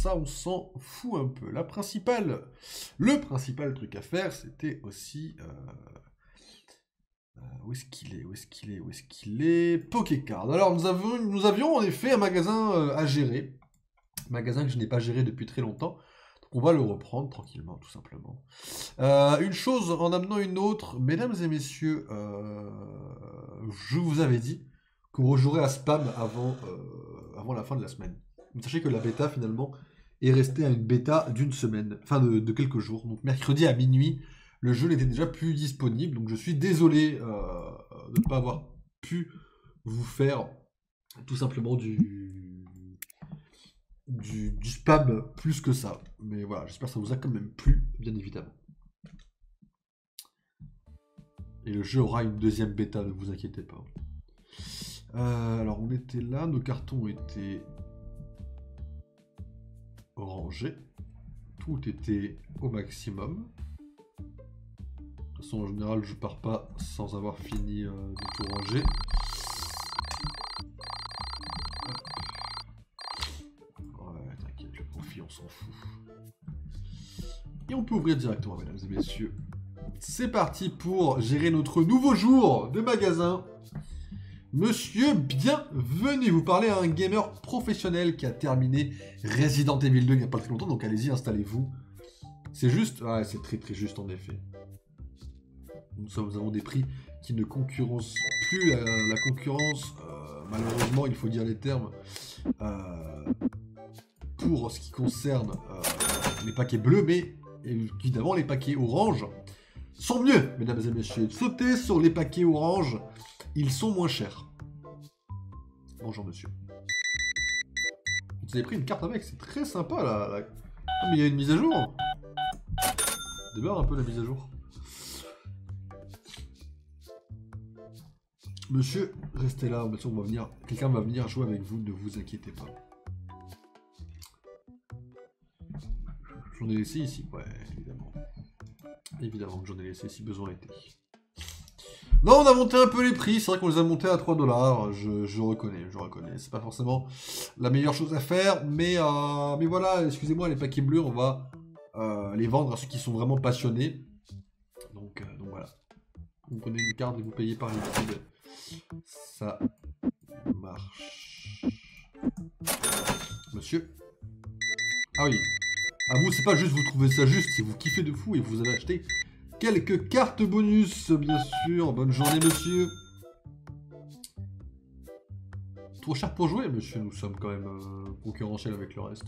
ça, on s'en fout un peu. Le principal truc à faire, c'était aussi... où est-ce qu'il est Pokécard. Alors, nous avions en effet un magasin à gérer. Magasin que je n'ai pas géré depuis très longtemps. Donc on va le reprendre tranquillement, tout simplement. Une chose en amenant une autre, mesdames et messieurs, je vous avais dit qu'on rejouerait à spam avant la fin de la semaine. Sachez que la bêta finalement est restée à une bêta d'une semaine, enfin de quelques jours. Donc mercredi à minuit, le jeu n'était déjà plus disponible. Donc je suis désolé de ne pas avoir pu vous faire tout simplement du spam plus que ça. Mais voilà, j'espère que ça vous a quand même plu, bien évidemment. Et le jeu aura une deuxième bêta, ne vous inquiétez pas. Alors on était là, nos cartons étaient rangés. Tout était au maximum. De toute façon, en général, je pars pas sans avoir fini de tout ranger. Ouais, t'inquiète, le profit, on s'en fout. Et on peut ouvrir directement, mesdames et messieurs. C'est parti pour gérer notre nouveau jour de magasin. Monsieur, bienvenue. Vous parlez à un gamer professionnel qui a terminé Resident Evil 2 il n'y a pas très longtemps, donc allez-y, installez-vous. C'est juste, ouais, c'est très très juste en effet. Nous avons des prix qui ne concurrencent plus la concurrence, malheureusement, il faut dire les termes, pour ce qui concerne les paquets bleus, mais évidemment les paquets orange sont mieux, mesdames et messieurs. Sautez sur les paquets orange, ils sont moins chers. Bonjour monsieur. Vous avez pris une carte avec, c'est très sympa là. Oh, mais il y a une mise à jour. Démarre un peu la mise à jour. Monsieur, restez là, on va venir. Quelqu'un va venir jouer avec vous, ne vous inquiétez pas. J'en ai laissé ici, ouais, évidemment. Évidemment que j'en ai laissé si besoin était. Non, on a monté un peu les prix, c'est vrai qu'on les a montés à 3$, je reconnais. C'est pas forcément la meilleure chose à faire, mais voilà, excusez-moi, les paquets bleus, on va les vendre à ceux qui sont vraiment passionnés. Donc voilà. Vous prenez une carte et vous payez par liquide. Ça marche. Monsieur. Ah oui. À vous, c'est pas juste vous trouvez ça juste, c'est vous kiffez de fou et vous avez acheté quelques cartes bonus, bien sûr. Bonne journée, monsieur. Trop cher pour jouer, monsieur. Nous sommes quand même concurrentiels avec le reste.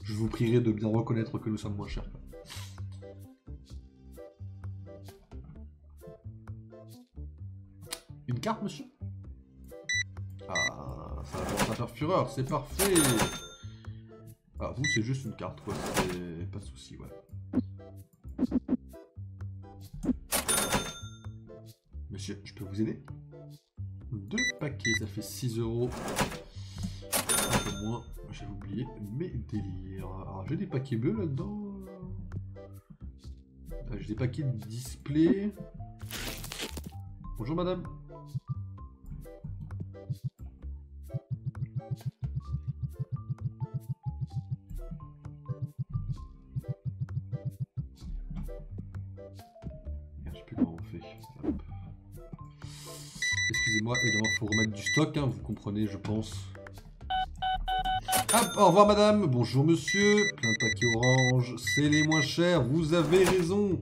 Je vous prierai de bien reconnaître que nous sommes moins chers. Une carte, monsieur? Ah, ça va faire fureur, c'est parfait. Ah, vous, c'est juste une carte, quoi. C'est pas de souci, ouais. Monsieur, je peux vous aider? 2 paquets, ça fait 6€. Un peu moins, j'ai oublié mes délires. Alors, j'ai des paquets bleus là-dedans. J'ai des paquets de display. Bonjour, madame. Excusez-moi, évidemment, il faut remettre du stock, hein, vous comprenez, je pense. Hop, au revoir madame, bonjour monsieur, plein de paquets orange, c'est les moins chers, vous avez raison.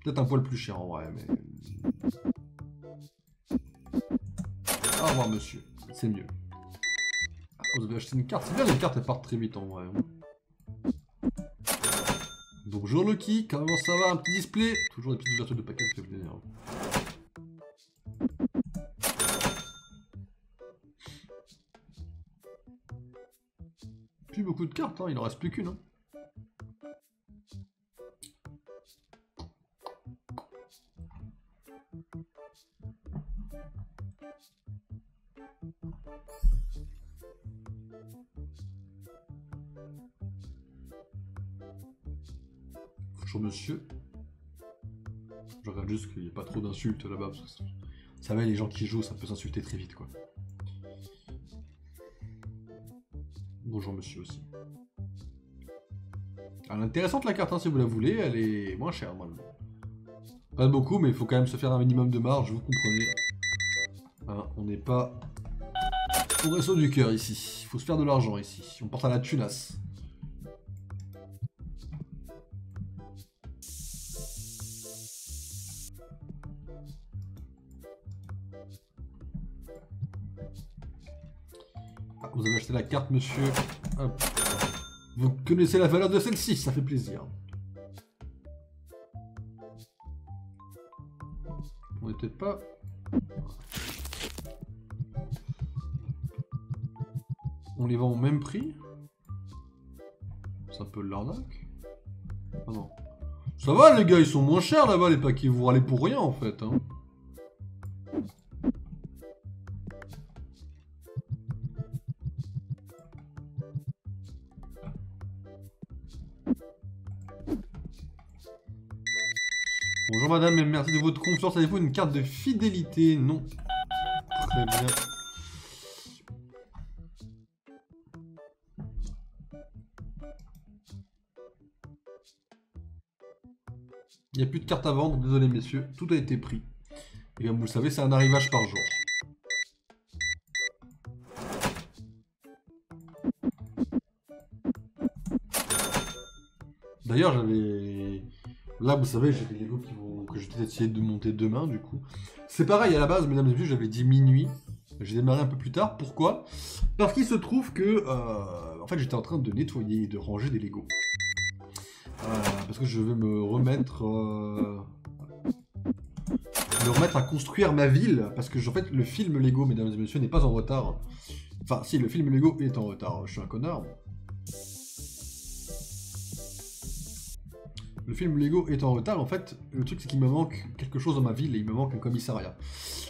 Peut-être un poil plus cher en vrai, mais... Au revoir monsieur, c'est mieux. Ah, vous avez acheté une carte, c'est bien les cartes, elles partent très vite en vrai. Bonjour Loki, comment ça va, un petit display? Toujours des petites ouvertures de paquets, ça fait plaisir. Plus beaucoup de cartes, hein. Il en reste plus qu'une. Hein. Bonjour monsieur. Je regarde juste qu'il n'y ait pas trop d'insultes là-bas. Vous savez, les gens qui jouent, ça peut s'insulter très vite, quoi. Bonjour monsieur aussi. Elle est intéressante la carte, hein, si vous la voulez, elle est moins chère, normalement. Pas beaucoup, mais il faut quand même se faire un minimum de marge, vous comprenez. Hein, on n'est pas au réseau du cœur ici. Il faut se faire de l'argent ici. On porte à la tunasse. Ah, vous avez acheté la carte, monsieur. Hop. Vous connaissez la valeur de celle-ci, ça fait plaisir. On n'est peut-être pas... On les vend au même prix? C'est un peu de l'arnaque. Ah non. Ça va les gars, ils sont moins chers là-bas les paquets, vous râlez pour rien en fait. Hein. Bonjour madame, et merci de votre confiance. Avez-vous une carte de fidélité? Non. Très bien. Il n'y a plus de cartes à vendre, désolé messieurs, tout a été pris. Et comme vous le savez, c'est un arrivage par jour. D'ailleurs, j'avais... Là, vous savez, j'ai des Lego que je vais essayer de monter demain, du coup. C'est pareil, à la base, mesdames et messieurs, j'avais dit minuit. J'ai démarré un peu plus tard. Pourquoi? Parce qu'il se trouve que... en fait, j'étais en train de nettoyer et de ranger des Lego. Parce que je vais me remettre à construire ma ville. Parce que, en fait, le film Lego, mesdames et messieurs, n'est pas en retard. Enfin, si, le film Lego est en retard. Je suis un connard. Le film Lego est en retard, en fait, le truc c'est qu'il me manque quelque chose dans ma ville et il me manque un commissariat.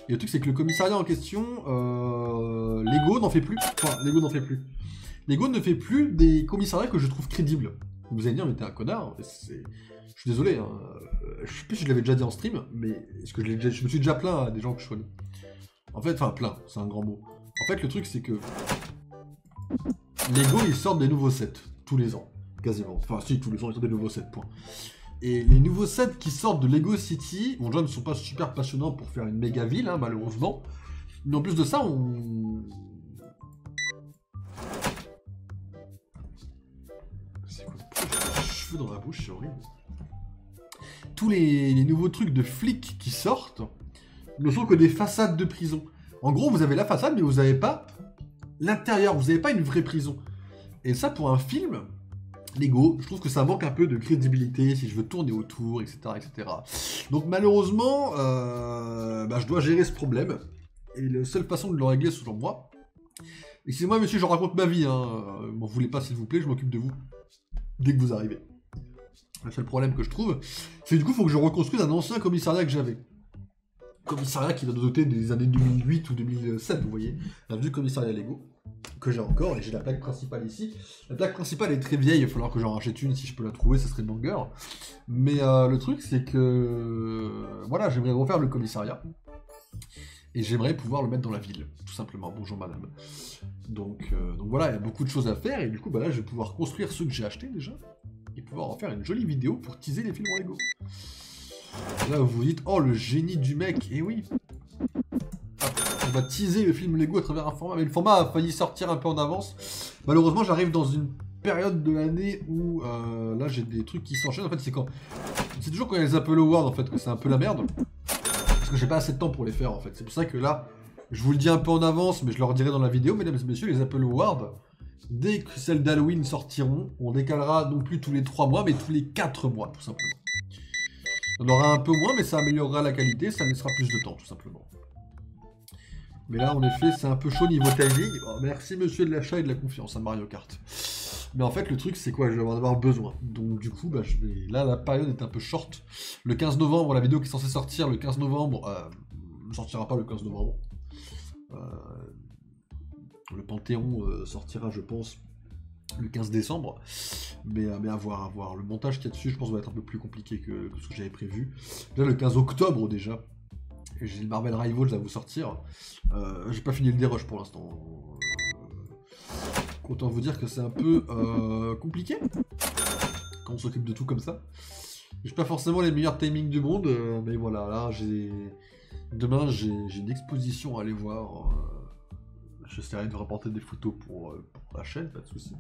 Et le truc c'est que le commissariat en question, Lego n'en fait plus. Enfin, Lego n'en fait plus. Lego ne fait plus des commissariats que je trouve crédibles. Vous allez dire, mais t'es un connard. Je suis désolé, hein. Je sais plus si je l'avais déjà dit en stream, mais est-ce que je me suis déjà plaint à des gens que je connais. En fait, enfin, plaint, c'est un grand mot. En fait, le truc c'est que Lego, ils sortent des nouveaux sets tous les ans. Quasiment. Enfin, si, tous les ans, ils sortent des nouveaux sets, point. Et les nouveaux sets qui sortent de Lego City, bon, déjà, ne sont pas super passionnants pour faire une méga ville, hein, malheureusement. Mais en plus de ça, C'est quoi? Pourquoi j'ai des cheveux dans la bouche, c'est horrible. Tous les nouveaux trucs de flics qui sortent ne sont que des façades de prison. En gros, vous avez la façade, mais vous n'avez pas l'intérieur, vous n'avez pas une vraie prison. Et ça, pour un film... Lego, je trouve que ça manque un peu de crédibilité si je veux tourner autour, etc. etc. Donc malheureusement, je dois gérer ce problème. Et la seule façon de le régler, selon moi... Excusez-moi monsieur, je raconte ma vie, hein. M'en voulez pas s'il vous plaît, je m'occupe de vous. Dès que vous arrivez. Le seul problème que je trouve, c'est que du coup, il faut que je reconstruise un ancien commissariat que j'avais. Commissariat qui doit doter des années 2008 ou 2007, vous voyez. Un vieux commissariat Lego. Que j'ai encore, et j'ai la plaque principale ici. La plaque principale est très vieille, il va falloir que j'en rachète une, si je peux la trouver, ça serait banger. Mais le truc, c'est que... Voilà, j'aimerais refaire le commissariat. Et j'aimerais pouvoir le mettre dans la ville, tout simplement. Bonjour madame. Donc voilà, il y a beaucoup de choses à faire, et du coup, là, je vais pouvoir construire ceux que j'ai achetés déjà, et pouvoir en faire une jolie vidéo pour teaser les films en Lego. Là, vous vous dites, oh, le génie du mec, et oui. On va teaser le film Lego à travers un format, mais le format a failli sortir un peu en avance. Malheureusement, j'arrive dans une période de l'année où là j'ai des trucs qui s'enchaînent. En fait, c'est toujours quand il y a les Apple Awards en fait que c'est un peu la merde. Parce que j'ai pas assez de temps pour les faire en fait. C'est pour ça que là, je vous le dis un peu en avance, mais je leur dirai dans la vidéo, mesdames et messieurs, les Apple Awards, dès que celles d'Halloween sortiront, on décalera non plus tous les 3 mois, mais tous les 4 mois, tout simplement. On aura un peu moins, mais ça améliorera la qualité, ça laissera plus de temps, tout simplement. Mais là, en effet, c'est un peu chaud niveau timing. Oh, merci monsieur de l'achat et de la confiance à Mario Kart. Mais en fait, le truc, c'est quoi? Je vais en avoir besoin. Donc du coup, je vais... Là, la période est un peu short. Le 15 novembre, la vidéo qui est censée sortir le 15 novembre, ne sortira pas le 15 novembre. Le Panthéon sortira, je pense, le 15 décembre. Mais à voir, à voir. Le montage qu'il y a dessus, je pense, va être un peu plus compliqué que ce que j'avais prévu. Là, le 15 octobre, déjà. J'ai le Marvel Rivals à vous sortir. J'ai pas fini le dérush pour l'instant. Autant vous dire que c'est un peu compliqué. quand on s'occupe de tout comme ça. J'ai pas forcément les meilleurs timings du monde, mais voilà, là demain j'ai une exposition à aller voir. J'essaierai de rapporter des photos pour la chaîne, pas de soucis.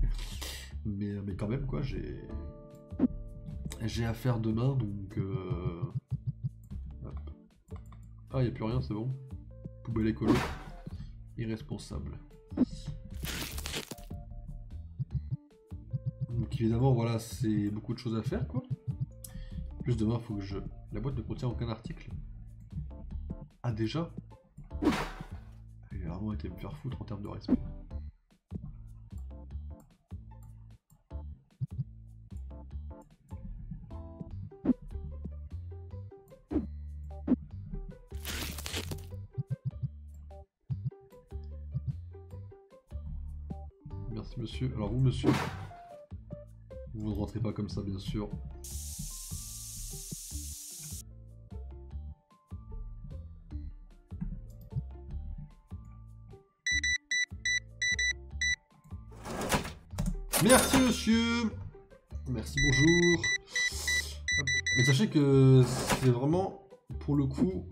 Mais quand même quoi, j'ai affaire demain donc. Hop. Ah, y a plus rien, c'est bon. Poubelle écolo. Irresponsable. Donc évidemment, voilà, c'est beaucoup de choses à faire, quoi. Plus demain, faut que je... La boîte ne contient aucun article. Ah, déjà? Il a vraiment été me faire foutre en termes de respect. Merci, monsieur. Alors, vous, monsieur, vous ne rentrez pas comme ça, bien sûr. Merci, monsieur. Merci, bonjour. Hop. Mais sachez que c'est vraiment, pour le coup...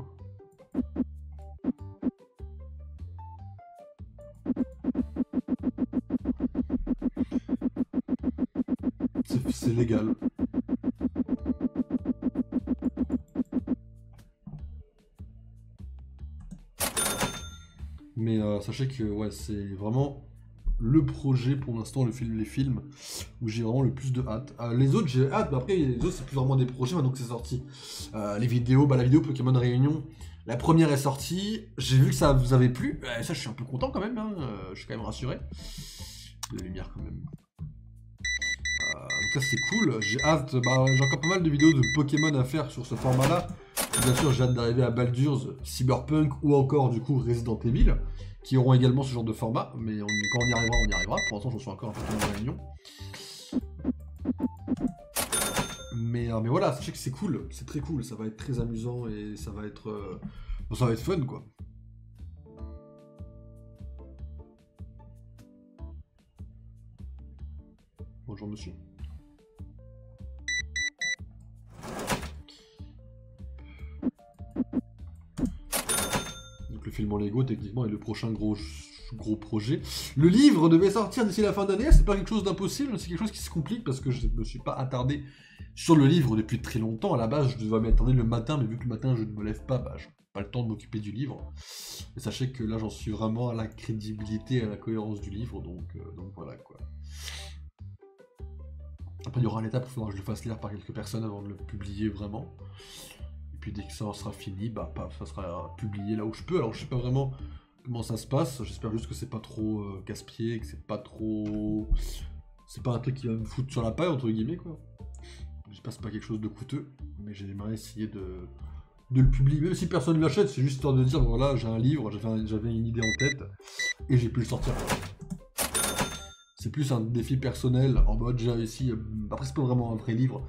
C'est légal. Mais sachez que ouais, c'est vraiment le projet pour l'instant, les films, où j'ai vraiment le plus de hâte. Les autres, j'ai hâte, mais après, les autres, c'est plus vraiment des projets maintenant que c'est sorti. Les vidéos, la vidéo Pokémon Réunion, la première est sortie. J'ai vu que ça vous avait plu. Ça, je suis un peu content quand même. Hein. Je suis quand même rassuré. La lumière quand même. Donc ça c'est cool, j'ai hâte, j'ai encore pas mal de vidéos de Pokémon à faire sur ce format-là. Bien sûr, j'ai hâte d'arriver à Baldur's, Cyberpunk ou encore du coup Resident Evil, qui auront également ce genre de format, mais quand on y arrivera, on y arrivera. Pour l'instant, j'en suis encore un peu en réunion. Mais voilà, sachez que c'est cool, c'est très cool, ça va être très amusant et ça va être fun quoi. Bonjour monsieur. Donc le film en Lego techniquement est le prochain gros projet. Le livre devait sortir d'ici la fin d'année, c'est pas quelque chose d'impossible, c'est quelque chose qui se complique parce que je me suis pas attardé sur le livre depuis très longtemps. À la base, je devais m'y attarder le matin, mais vu que le matin je ne me lève pas, j'ai pas le temps de m'occuper du livre. Et sachez que là j'en suis vraiment à la crédibilité et à la cohérence du livre, donc voilà quoi. Après, il y aura une étape où il faudra que je le fasse lire par quelques personnes avant de le publier vraiment. Et puis dès que ça sera fini, ça sera publié là où je peux. Alors je sais pas vraiment comment ça se passe. J'espère juste que c'est pas trop casse-pied, que c'est pas trop... C'est pas un truc qui va me foutre sur la paille, entre guillemets, quoi. J'espère que c'est pas quelque chose de coûteux. Mais j'aimerais essayer de le publier. Même si personne ne l'achète, c'est juste histoire de dire, voilà, j'ai un livre, j'avais une idée en tête, et j'ai pu le sortir. C'est plus un défi personnel, en mode j'ai réussi... Après, c'est pas vraiment un vrai livre.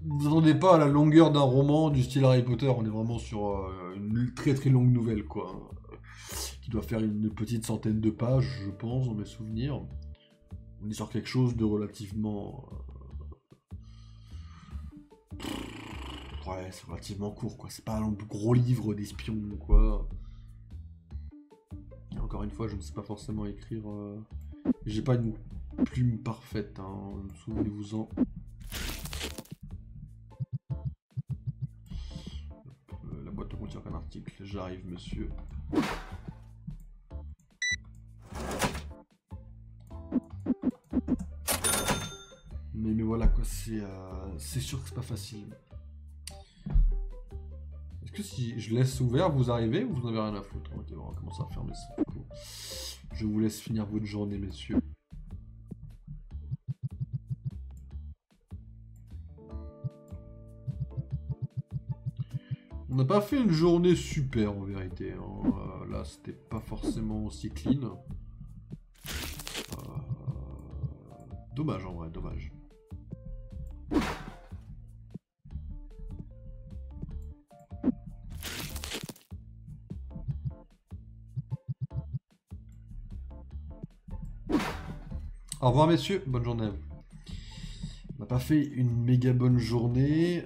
Vous attendez pas à la longueur d'un roman du style Harry Potter, on est vraiment sur une très très longue nouvelle, quoi. Qui doit faire une petite centaine de pages, je pense, dans mes souvenirs. On est sur quelque chose de relativement... Ouais, c'est relativement court, quoi. C'est pas un gros livre d'espion, quoi. Et encore une fois, je ne sais pas forcément écrire... J'ai pas une plume parfaite, hein. Souvenez-vous-en. La boîte ne contient qu'un article. J'arrive, monsieur. Mais voilà quoi, c'est sûr que c'est pas facile. Est-ce que si je laisse ouvert, vous arrivez ou vous n'avez rien à foutre? Ok, on va commencer à fermer ça. Je vous laisse finir votre journée, messieurs. On n'a pas fait une journée super en vérité. Hein. Là, c'était pas forcément aussi clean. Dommage en vrai, dommage. Au revoir messieurs, bonne journée à vous. On n'a pas fait une méga bonne journée.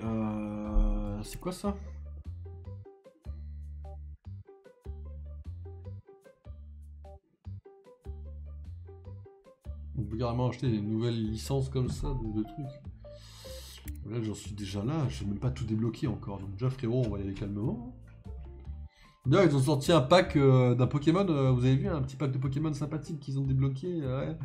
C'est quoi ça? On peut carrément acheter des nouvelles licences comme ça de trucs. Là j'en suis déjà là, j'ai même pas tout débloqué encore. Donc déjà frérot, on va y aller calmement. D'ailleurs ils ont sorti un pack d'un Pokémon, vous avez vu un petit pack de Pokémon sympathique qu'ils ont débloqué. Ouais.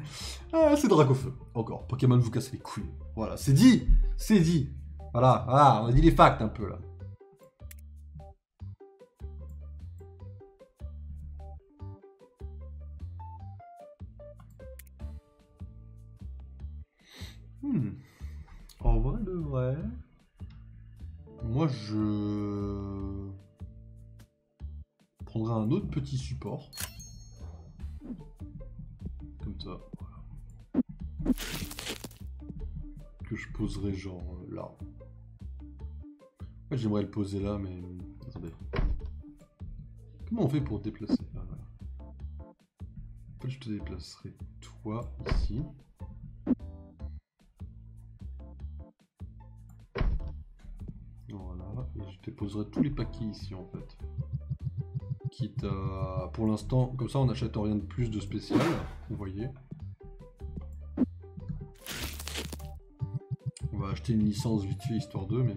Ah, c'est Dracofeu. Encore, Pokémon vous cassez les couilles. Voilà, c'est dit. C'est dit. Voilà, voilà, on a dit les facts un peu là. En vrai de vrai, moi je prendrai un autre petit support. Comme ça, voilà. Que je poserai genre là. En fait, j'aimerais le poser là, mais attendez. Comment on fait pour déplacer? Ah, voilà. En fait, je te déplacerai toi ici. Voilà, et je déposerai tous les paquets ici en fait. Quitte à... Pour l'instant, comme ça on n'achète rien de plus de spécial, vous voyez. On va acheter une licence vite fait histoire d'eux, mais...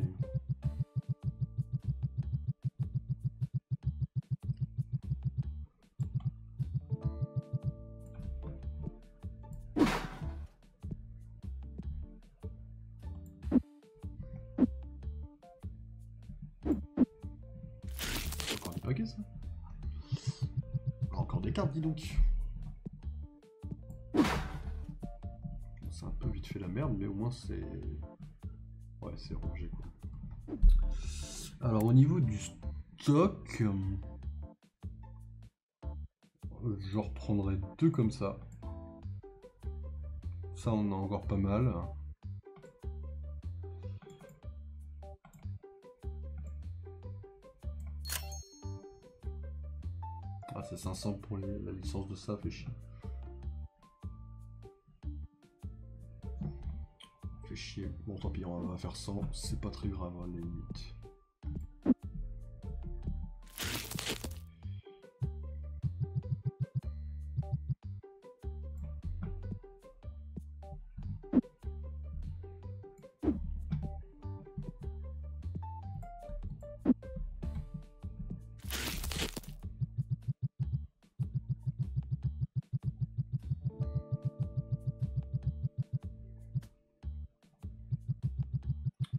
Encore des paquets ça? Encore des cartes, dis donc. C'est un peu vite fait la merde, mais au moins c'est... Ouais, c'est rangé quoi. Alors au niveau du stock, je reprendrai deux comme ça. Ça on a encore pas mal. Ah c'est 500 pour la licence de ça, fait chier. Fait chier. Bon tant pis, on va faire 100, c'est pas très grave à la limite.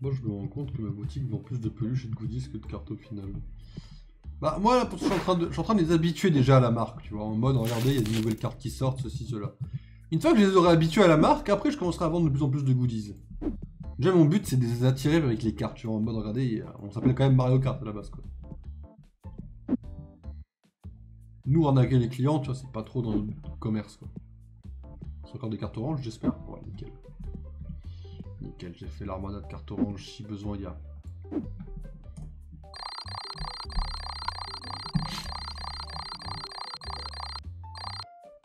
Moi je me rends compte que ma boutique vend plus de peluches et de goodies que de cartes au final. Bah moi là, je suis en train de les habituer déjà à la marque, tu vois, en mode regardez, il y a des nouvelles cartes qui sortent, ceci, cela. Une fois que je les aurai habitués à la marque, après je commencerai à vendre de plus en plus de goodies. Déjà mon but c'est de les attirer avec les cartes, tu vois, en mode regardez, on s'appelle quand même Mario Kart à la base quoi. Nous arnaquer les clients, tu vois, c'est pas trop dans le commerce quoi. C'est encore des cartes oranges j'espère. Ouais, nickel. Nickel, j'ai fait l'armada de cartes oranges si besoin il y a.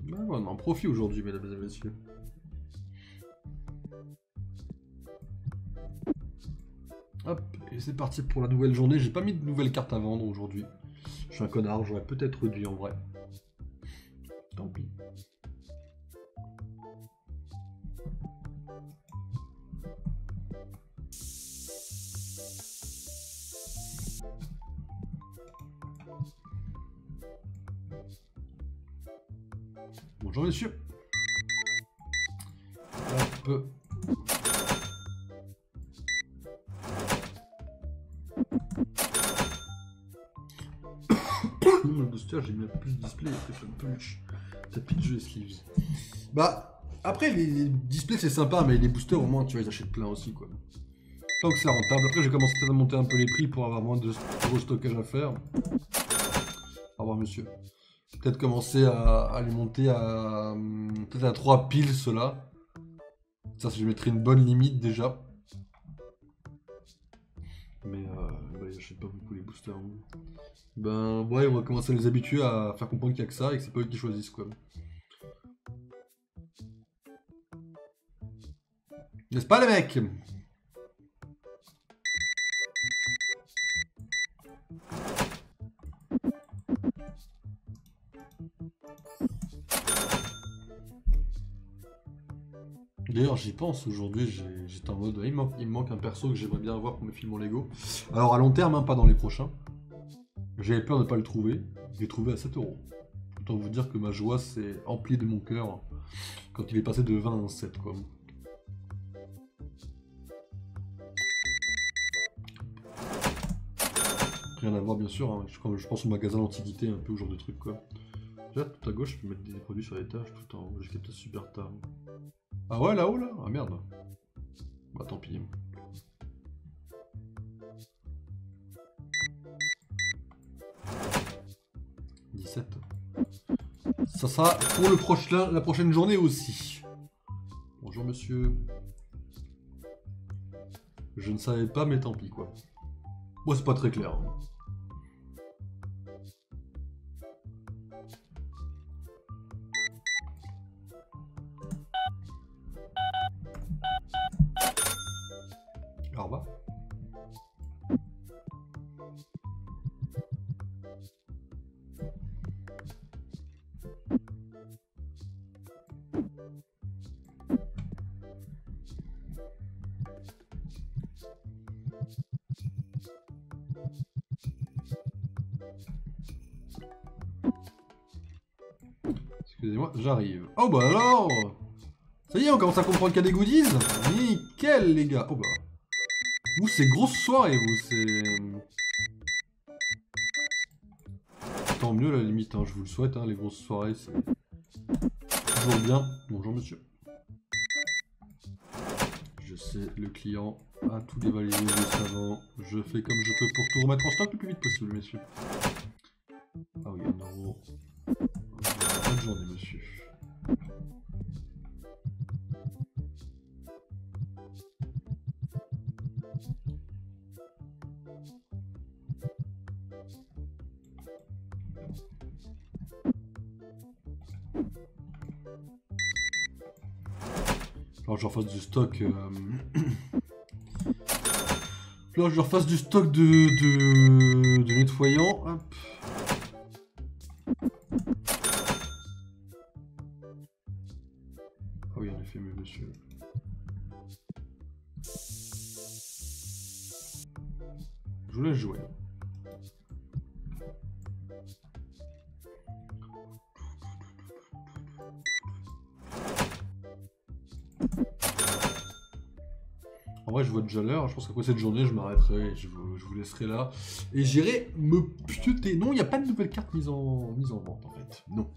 Ouais, on en profite aujourd'hui, mesdames et messieurs. Hop, et c'est parti pour la nouvelle journée. J'ai pas mis de nouvelles cartes à vendre aujourd'hui. Je suis un connard, j'aurais peut-être dû en vrai. Tant pis. Bonjour messieurs. Hop. Le booster, j'ai mis plus de display et plus de peluche. Tapis de jeu et sleeves. Bah, après, les displays c'est sympa, mais les boosters au moins, tu vois, ils achètent plein aussi quoi. Tant que c'est rentable. Après, j'ai commencé à monter un peu les prix pour avoir moins de gros stockage à faire. Au revoir monsieur. Peut-être commencer à les monter à peut-être à 3 piles ceux-là. Ça, je mettrai une bonne limite déjà. Mais ouais, j'achète pas beaucoup les boosters. Ben ouais, on va commencer à les habituer à faire comprendre qu'il n'y a que ça et que c'est pas eux qui choisissent quoi. N'est-ce pas les mecs? D'ailleurs, j'y pense, aujourd'hui, j'étais en mode, il me manque un perso que j'aimerais bien avoir pour mes films en Lego. Alors à long terme, hein, pas dans les prochains. J'avais peur de ne pas le trouver. Je l'ai trouvé à 7 euros. Autant vous dire que ma joie s'est emplie de mon cœur quand il est passé de 20 à 7, quoi. Rien à voir, bien sûr, hein. Je pense au magasin d'antiquité, un peu, au genre de truc, quoi. Là, tout à gauche, je peux mettre des produits sur l'étage, tout en haut, j'ai capté super tard. Ah ouais, là-haut, là? Ah merde. Bah tant pis. « 17. Ça sera pour la prochaine journée aussi. Bonjour monsieur. Je ne savais pas, mais tant pis quoi. Moi c'est pas très clair. Hein. Au revoir. Excusez-moi, j'arrive. Oh bah alors! Ça y est, on commence à comprendre qu'il y a des goodies. Nickel les gars. Oh bah. Vous c'est grosse soirée, vous c'est... Tant mieux la limite, hein, je vous le souhaite, hein, les grosses soirées c'est toujours bien. Bonjour monsieur. Je sais, le client a tout dévalisé juste avant. Je fais comme je peux pour tout remettre en stock le plus vite possible, messieurs. Ah oui, 1€. Bonne journée, monsieur. Alors je refasse du stock. Là je refasse du stock de nettoyant. Hop. Ah oui en effet mais monsieur. Je vous laisse jouer. En vrai, je vois déjà l'heure. Je pense qu'après cette journée, je m'arrêterai et je vous laisserai là. Et j'irai me pioter. Non, il n'y a pas de nouvelle carte mise en vente, en fait. Non.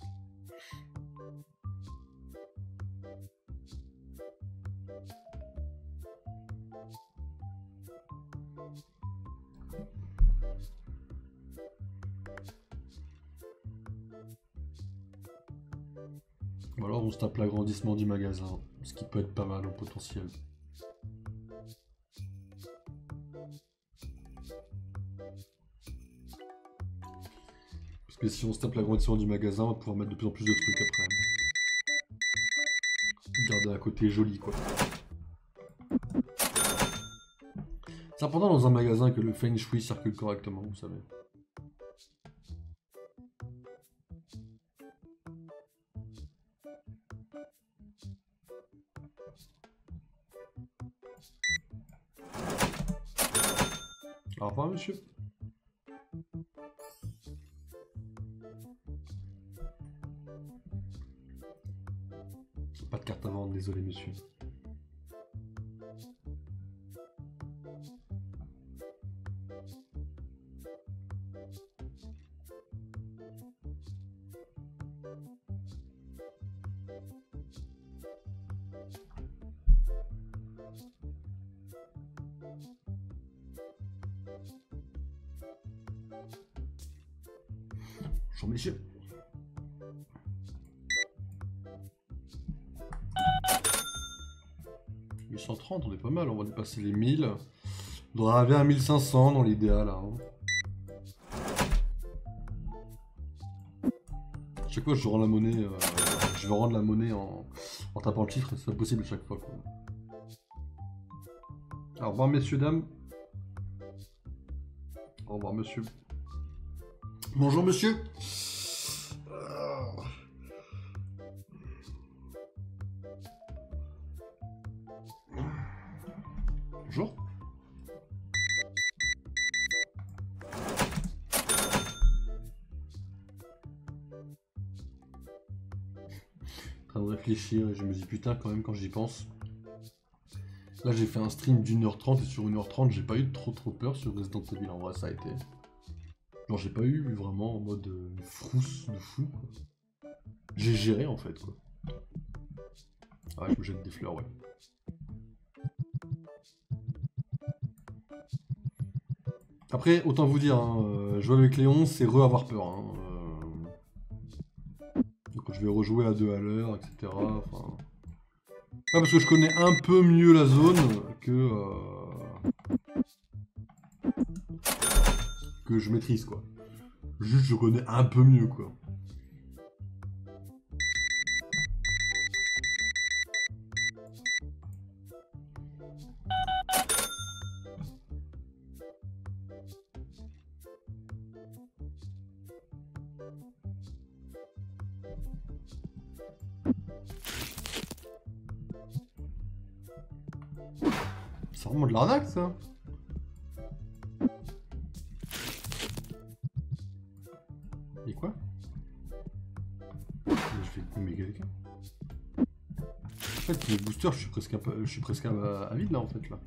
Ou alors, on se tape l'agrandissement du magasin. Ce qui peut être pas mal au potentiel. Parce que si on se tape l'agrandissement du magasin, on va pouvoir mettre de plus en plus de trucs après. Garder un côté joli, quoi. C'est important dans un magasin que le feng shui circule correctement, vous savez. Au revoir, monsieur. Pas de carte à vendre, désolé, monsieur. Bonjour, messieurs. « 830, on est pas mal, on va dépasser les 1000. On devrait arriver à 1500 dans l'idéal. Hein. Chaque fois que je rends la monnaie, je vais rendre la monnaie en tapant le chiffre, c'est pas possible à chaque fois. Quoi. Au revoir, messieurs, dames. Au revoir, monsieur. Bonjour, monsieur. Bonjour. En train de réfléchir et je me dis putain quand même quand j'y pense. Là j'ai fait un stream d'1h30 et sur 1h30 j'ai pas eu trop peur sur Resident Evil, en vrai ça a été. Genre j'ai pas eu vraiment en mode frousse de fou quoi. J'ai géré en fait quoi. Ah je me jette des fleurs ouais. Après autant vous dire, hein, jouer avec Léon c'est avoir peur. Hein, donc je vais rejouer à 2 à l'heure, etc. Enfin... Ah, parce que je connais un peu mieux la zone que je maîtrise quoi. Juste je connais un peu mieux quoi. C'est vraiment de l'arnaque ça. Et quoi? Je vais gommer quelqu'un. En fait, les boosters, je suis presque à vide là en fait là.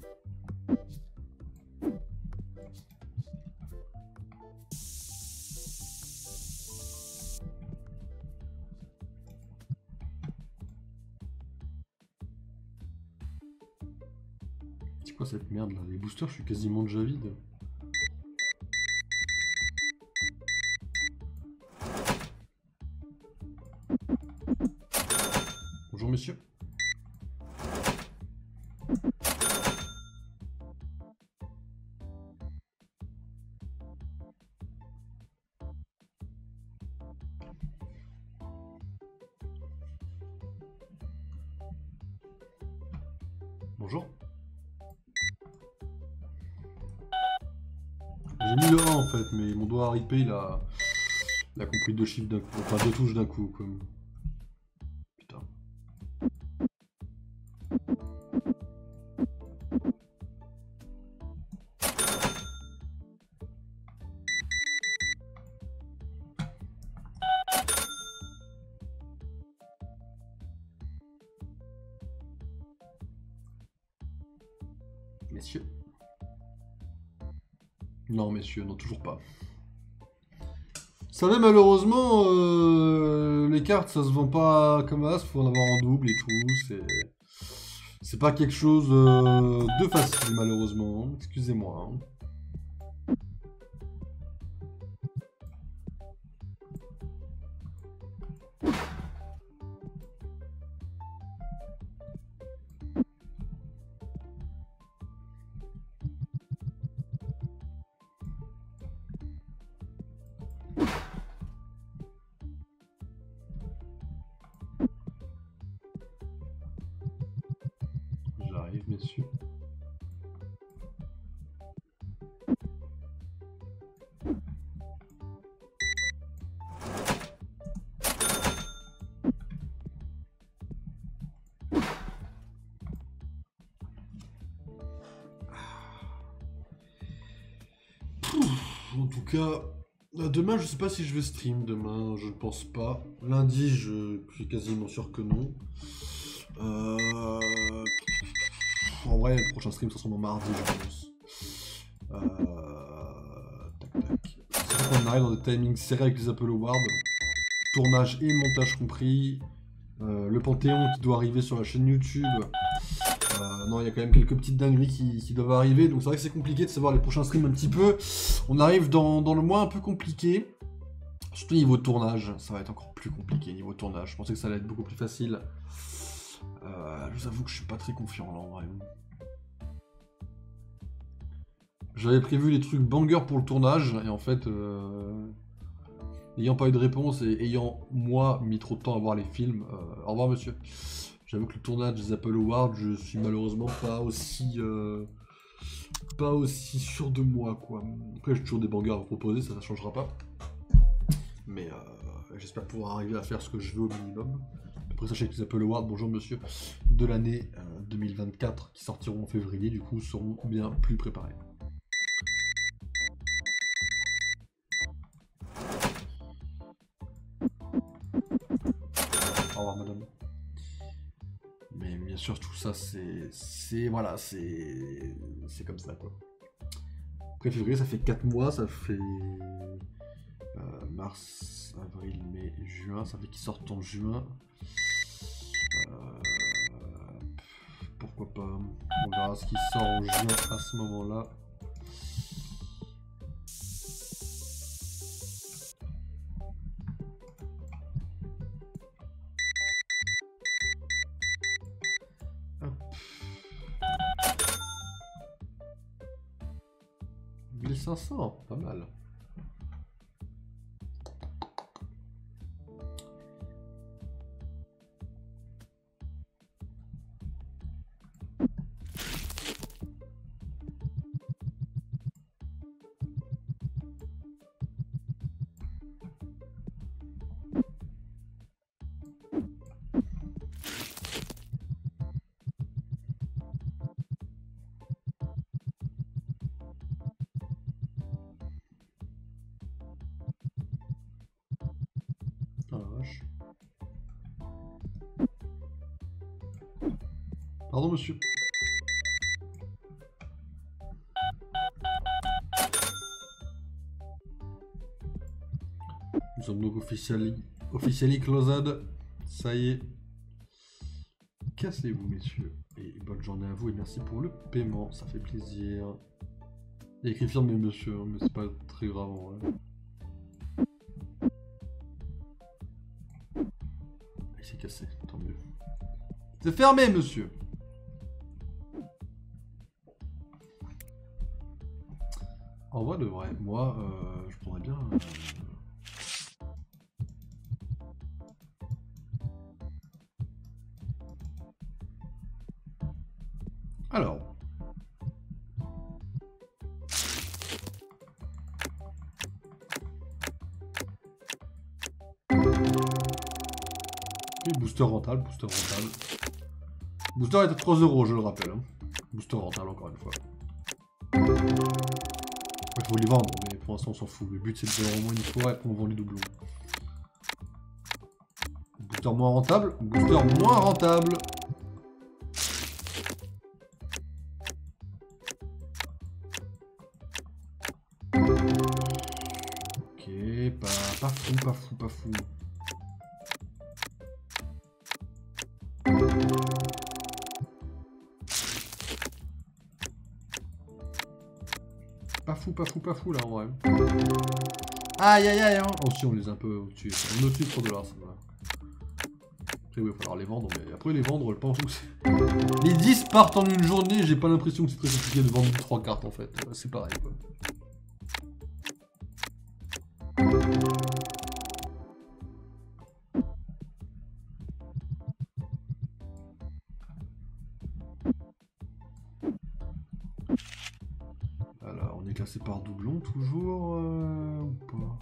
C'est quoi cette merde là? Les boosters, je suis quasiment déjà vide. Bonjour monsieur. Bonjour. J'ai mis le 1 en fait, mais mon doigt RIP il a compris 2 chiffres d'un coup, enfin 2 touches d'un coup quoi. Putain. Messieurs. Non, messieurs, non, toujours pas. Vous savez, malheureusement, les cartes, ça se vend pas comme as, faut en avoir en double et tout. C'est pas quelque chose de facile, malheureusement. Excusez-moi. Hein. J'arrive, messieurs. En tout cas, demain, je sais pas si je vais stream. Demain, je ne pense pas. Lundi, je suis quasiment sûr que non. En vrai, le prochain stream, ça sera mardi, je pense. Tac, tac. C'est vrai qu'on arrive dans des timings serrés avec les Apple Awards. Tournage et montage compris. Le Panthéon qui doit arriver sur la chaîne YouTube. Non, il y a quand même quelques petites dingueries qui doivent arriver, donc c'est vrai que c'est compliqué de savoir les prochains streams un petit peu. On arrive dans le mois un peu compliqué, surtout niveau tournage, ça va être encore plus compliqué niveau tournage. Je pensais que ça allait être beaucoup plus facile. Je vous avoue que je suis pas très confiant là en vrai. J'avais prévu les trucs bangers pour le tournage, et en fait, n'ayant pas eu de réponse et ayant moi mis trop de temps à voir les films, au revoir monsieur. J'avoue que le tournage des Apple Awards, je suis malheureusement pas aussi pas aussi sûr de moi, quoi. Après, j'ai toujours des bangers à vous proposer, ça changera pas. Mais j'espère pouvoir arriver à faire ce que je veux au minimum. Après, sachez que les Apple Awards, bonjour monsieur, de l'année 2024, qui sortiront en février, du coup, seront bien plus préparés. Au revoir, madame. Mais bien sûr, tout ça, voilà, c'est comme ça, quoi. Après février, ça fait 4 mois, ça fait mars, avril, mai, juin, ça fait qu'ils sortent en juin. Pourquoi pas? On verra ce qui sort en juin à ce moment-là. Hop. 1500, pas mal. Oh la vache. Pardon, monsieur. Nous sommes donc officially closed. Ça y est. Cassez-vous, messieurs. Et bonne journée à vous et merci pour le paiement. Ça fait plaisir. Il y a écrit firme, monsieur, mais c'est pas très grave en vrai. Il s'est cassé, tant mieux. C'est fermé, monsieur. En vrai de vrai, moi, je prendrais bien... Alors. Et booster rentable, booster rentable. Booster est à 3 €, je le rappelle. Hein. Booster rentable, encore une fois. Il faut les vendre, mais pour l'instant on s'en fout. Le but c'est de faire au moins une fois et après on vend les doublons. Booster moins rentable, booster moins rentable. Ok, pas fou, pas fou, pas fou. Pas fou là en vrai. Aïe aïe aïe hein. Oh si on les a un peu au-dessus. On est au-dessus de 3 $, ça va. Après oui, il va falloir les vendre, mais après les vendre, je pense que c'est... Les 10 partent en une journée, j'ai pas l'impression que c'est très compliqué de vendre 3 cartes en fait. C'est pareil quoi. Alors, on est classé par doublon toujours ou pas?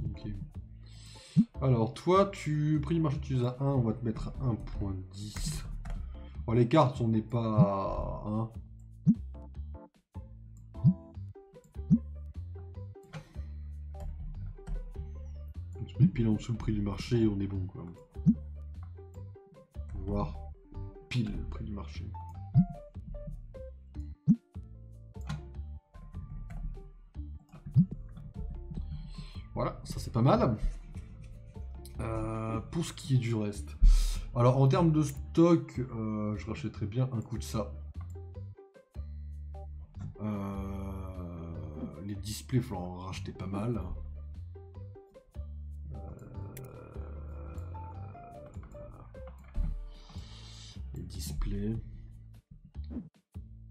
Ok. Alors, toi, prix du marché, tu as 1, on va te mettre à 1.10. Bon, les cartes, on n'est pas à 1. On se met pile en dessous le prix du marché et on est bon, quoi. Voire pile le prix du marché. Voilà, ça c'est pas mal. Pour ce qui est du reste. Alors en termes de stock, je rachèterais bien un coup de ça. Les displays, il faut en racheter pas mal. Les displays.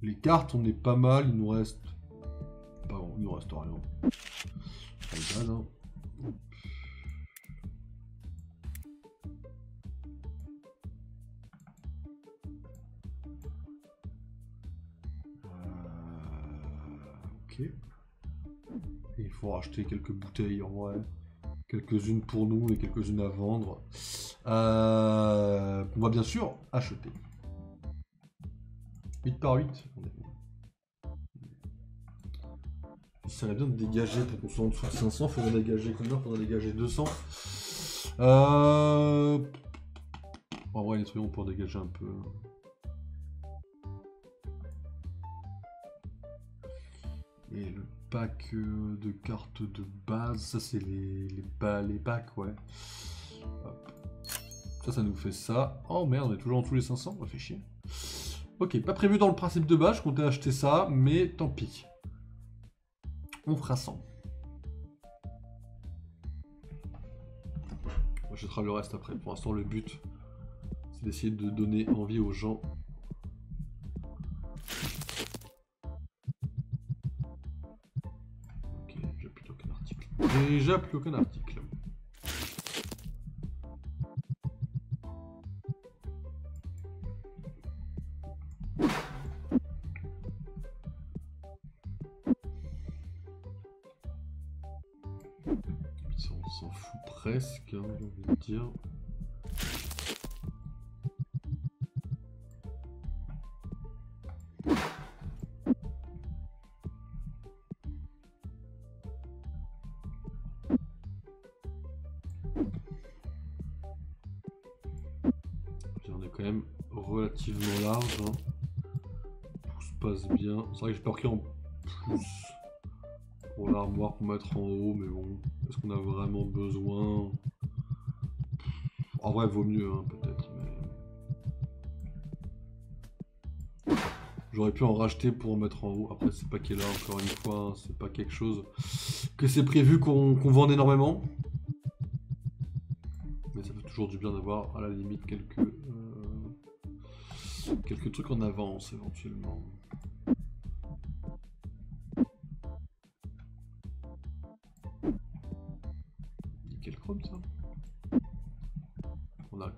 Les cartes, on est pas mal, il nous reste... Pardon, il nous reste rien. Pas bad, hein. Ok. Et il faut racheter quelques bouteilles en vrai. Quelques-unes pour nous et quelques-unes à vendre. On va bien sûr acheter. 8 par 8. Il serait bien de dégager pour qu'on soit en dessous de 500. Faudrait dégager combien? Faudrait dégager 200. En vrai, les trucs, on pourrait dégager un peu. Et le pack de cartes de base, ça c'est les packs, ouais. Hop. Ça nous fait ça. Oh merde, on est toujours en dessous les 500, ça fait chier. Ok, pas prévu dans le principe de base, je comptais acheter ça, mais tant pis. On fera 100. On achètera le reste après. Pour l'instant, le but, c'est d'essayer de donner envie aux gens. Ok, déjà plus aucun article. Déjà plus aucun article. On s'en fout presque, hein, j'ai envie de dire. On est quand même relativement large. Hein. Tout se passe bien. C'est vrai que j'ai pas pris en plus pour l'armoire pour mettre en haut, mais bon, est-ce qu'on a vraiment besoin? En vrai, vaut mieux, hein, peut-être. Mais... J'aurais pu en racheter pour en mettre en haut. Après, c'est pas qu'elle là, encore une fois, hein, c'est pas quelque chose que c'est prévu qu'on vende énormément. Mais ça fait toujours du bien d'avoir, à la limite, quelques trucs en avance, éventuellement. Nickel chrome, ça. On a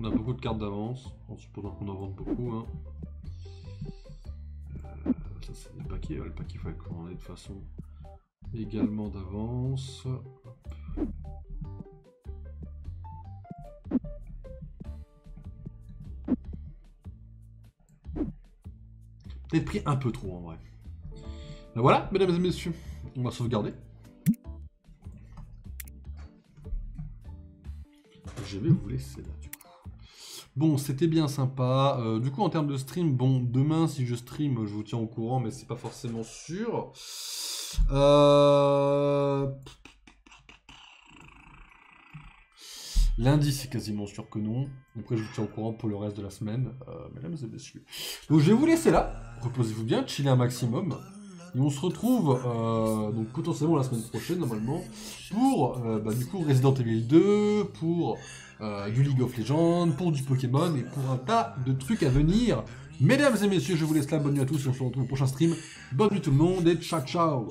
beaucoup de cartes d'avance, en supposant qu'on en vende beaucoup. Hein. Ça, c'est des paquets. Le paquet, il faut qu'on ait de façon également d'avance. Peut-être pris un peu trop en vrai. Ben voilà, mesdames et messieurs, on va sauvegarder. Je vais vous laisser là du coup. Bon, c'était bien sympa. Du coup, en termes de stream, bon, demain, si je stream, je vous tiens au courant, mais c'est pas forcément sûr. Lundi, c'est quasiment sûr que non. Après, je vous tiens au courant pour le reste de la semaine, mesdames et messieurs. Donc, je vais vous laisser là. Reposez-vous bien, chillez un maximum. Et on se retrouve donc potentiellement la semaine prochaine, normalement, pour du coup Resident Evil 2, pour du League of Legends, pour du Pokémon et pour un tas de trucs à venir. Mesdames et messieurs, je vous laisse là. Bonne nuit à tous et on se retrouve au prochain stream. Bonne nuit tout le monde et ciao ciao.